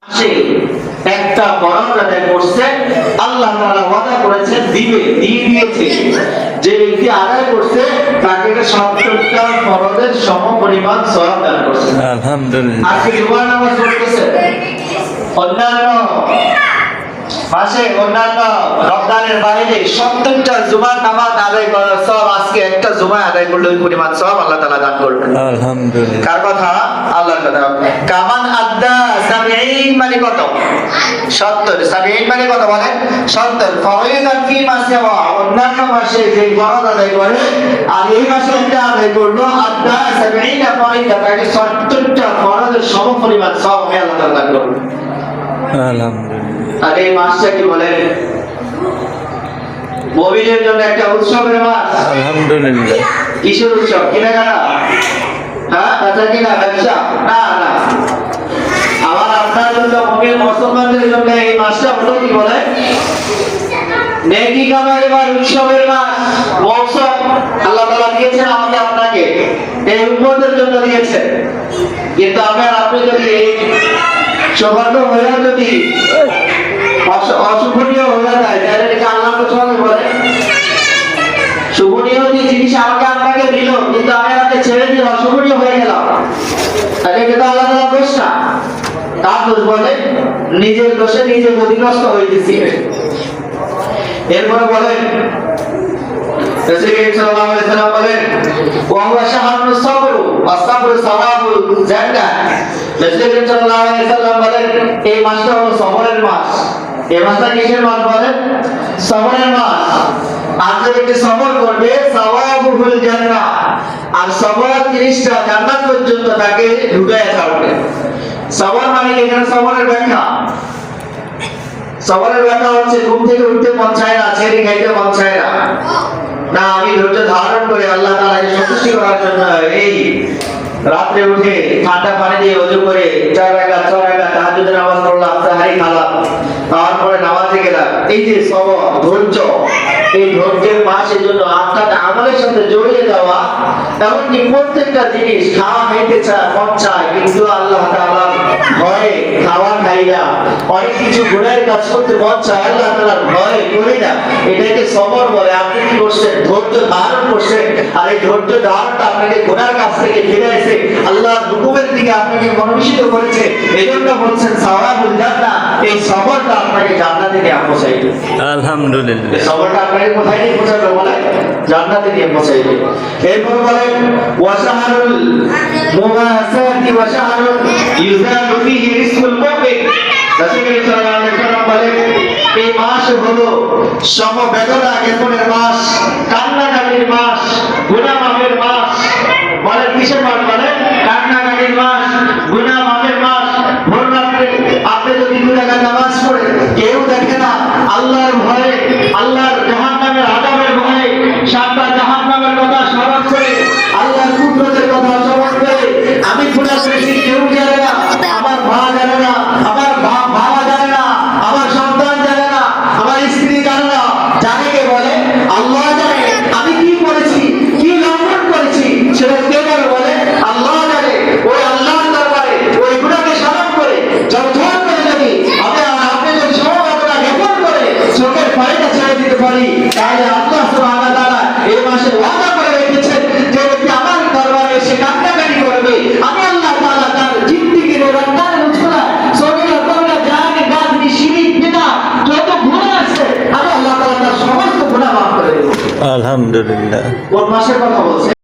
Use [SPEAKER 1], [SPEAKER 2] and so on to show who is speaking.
[SPEAKER 1] সে একটা ফরজ আদায় করছে, আল্লাহ তাআলা ওয়াদা করেছেন দিবে, দিয়ে দিয়েছে। যে ব্যক্তি আদায় করছে তাকে 70টা ফরজের সমপরিমাণ সওয়াব দান করছে।
[SPEAKER 2] আলহামদুলিল্লাহ।
[SPEAKER 1] আজকে জুমার নামাজ পড়তেছে, অন্যান্য মাসে অন্যান্য রমজানের বাইরে 70টা জুমার নামাজ আদায় করার সওয়াব আজকে একটা জুমা আদায় করলে ওই পরিমাণ সওয়াব আল্লাহ তাআলা দান করবেন।
[SPEAKER 2] আলহামদুলিল্লাহ।
[SPEAKER 1] কার কথা? আল্লাহর কথা। কামান আদ্দা 70 মানে কত? 70। 70 মানে কত বলেন? 70। ফরয়দান ফি মাসিওয়া, অন্যান্য মাসে যে ফরজ আদায় করে আর এই মাসে একটা আদায় করলো, আদ্দা 70 ফরয়দা, তাকে 70টা ফরজের সমপরিমাণ সওয়াব আল্লাহ তাআলা দান করবেন।
[SPEAKER 2] আলহামদুলিল্লাহ।
[SPEAKER 1] আর এই মাসটা কি বলেন? মুমিনের জন্য একটা উৎসবের মাস।
[SPEAKER 2] আলহামদুলিল্লাহ।
[SPEAKER 1] কিসের উৎসব? কেনাকাটা? হ্যাঁ, বেচা কিনা, ব্যবসা? না না, আমার আপনার জন্য, মুমিন মুসলমানদের জন্য এই মাসটা হলো কি বলে? নেকি কামাইবার উৎসবের মাস, মৌসুম। আল্লাহ তাআলা দিয়েছেন আমাকে আপনাকে, এই উম্মতের জন্য দিয়েছেন। কিন্তু আমি আর আপনি যদি এই সৌভাগ্য হয়ে যদি অশুভনীয় হয়ে যায়, তাহলে এটা আল্লাহ তো চলে বলে। শুভনীয় যে জিনিস আমাকে আপনাকে দিল, কিন্তু আমি আপনাকে ছেড়ে দিয়ে অশুভনীয় হয়ে গেলাম, তাহলে কিন্তু আল্লাহ তাআলা দোষ না, তার দোষ বলে। নিজের দোষে নিজে ক্ষতিগ্রস্ত হইতেছি। এরপরে বলেন রাসূল সাল্লাল্লাহু আলাইহি ওয়াসাল্লাম বলেন, ওয়া হুয়া শাহরুস সাবর ওয়া সাবরু সাওয়াবুল জান্নাহ। রাসূল সাল্লাল্লাহু আলাইহি ওয়াসাল্লাম বলেন, এই মাসটা হলো সবরের মাস। এই মাসটা কিসের মাস বলেন? সবরের মাস। আর যে ব্যক্তি সবর করবে, সাওয়াবুল জান্নাহ, আর সবর 30টা জান্নাত পর্যন্ত তাকে ঢুকায় ছাড়বে। সবর মানে এখানে সবরের ব্যাখ্যা, সবরের ব্যাখ্যা হচ্ছে ঘুম থেকে উঠতে মন চায় না, ছেড়ে খাইতে মন চায় না, না আমি ধৈর্য ধারণ করে আল্লাহ তাআলাকে সন্তুষ্টি করার জন্য এই রাতে উঠে ঠান্ডা পানি দিয়ে ওযু করে 4 রাকাত তাহাজ্জুদের নামাজ পড়লাম, তাহারি খালাম, তারপরে নামাজে গেলাম। এই যে সবর, ধৈর্য, এই ধৈর্যের মাসের জন্য আপনার আমলের সাথে জড়িয়ে যাওয়া। এমনকি প্রত্যেকটা জিনিস খাওয়া খাইতে চায়, মন চায়, কিন্তু আল্লাহ তাআলার ভয়ে খাওয়া খাই না। অনেক কিছু গুনাহের কাজ করতে মন চায়, আল্লাহ তাআলার ভয়ে করি না। এটাকে সবর বলে। আপনি কি করছেন? ধৈর্য ধারণ করছেন। আর এই ধৈর্য ধারণটা আপনাকে গুনাহের কাছ থেকে ফিরাইছে, আল্লাহর হুকুমের দিকে আপনাকে মনোনিবেশ করেছে। এজন্য বলছেন সাওয়াবুল জান্নাহ, এই সবরটা আপনাকে জান্নাতে নিয়ে পৌঁছাইবে।
[SPEAKER 2] আলহামদুলিল্লাহ।
[SPEAKER 1] এই সবরটা আপনাকে কোথায় নিয়ে পৌঁছাবে বলে? জান্নাতে নিয়ে পৌঁছাইবে। এরপর বলেন, ওয়া শাহরুল মুবাসাতি ওয়া শাহরুল ইউজালু ফীহি রিজকুল মুমিন। রাসূল সাল্লাল্লাহু আলাইহি ওয়াসাল্লাম বলেন, এই মাস হলো সমবেদনা জ্ঞাপনের মাস, কান্নাকাটির মাস, গুনাহ মাফের মাস। বলেন কিসের মাস? বলেন কান্নাকাটির মাস, গুনাহ মাফের মাস। ভোর রাতে আপনি যদি 2 রাকাত নামাজ পড়ে কেউ দেখে না, আল্লাহর ভয়ে, আল্লাহর জাহান্নামের আযাবের ভয়ে, 7টা জাহান্নামের কথা স্মরণ করে, আল্লাহর কুদরতের কথা স্মরণ করে, আমি গুনাহ করেছি কেউ জানে না, আমার মা জানে না, আমার বাবা জানে না, আমার সন্তান জানে না, আমার স্ত্রী জানে না, জানে কে বলে? আল্লাহ জানে। আমি কি করেছি, কি লঙ্ঘন করেছি, সেটা কে জানে বলে? আল্লাহ জানে। ওই আল্লাহর দরবারে ওই গুনাহকে স্মরণ করে যথার্থ করে যদি আপনি যদি সমবেদনা জ্ঞাপন করে চোখের পানিটা ছেড়ে দিতে পারি, তাহলে আল্লাহ সুবহানাহু ওয়া তাআলা এই মাসে ওয়াদা করে রেখেছেন, যে ব্যক্তি আমার দরবারে এসে কান্নাকাটি করবে, আমি আল্লাহ তাআলা তার জিন্দেগির রমজানের উৎসবে সগীরা কবিরা জায়েজ গাজনি শিরিক বিদআত যত গুনাহ আছে, আমি আল্লাহ তাআলা তার সমস্ত গুনাহ মাফ করে দেব।
[SPEAKER 2] আলহামদুলিল্লাহ।
[SPEAKER 1] কোন মাসের কথা বলছেন?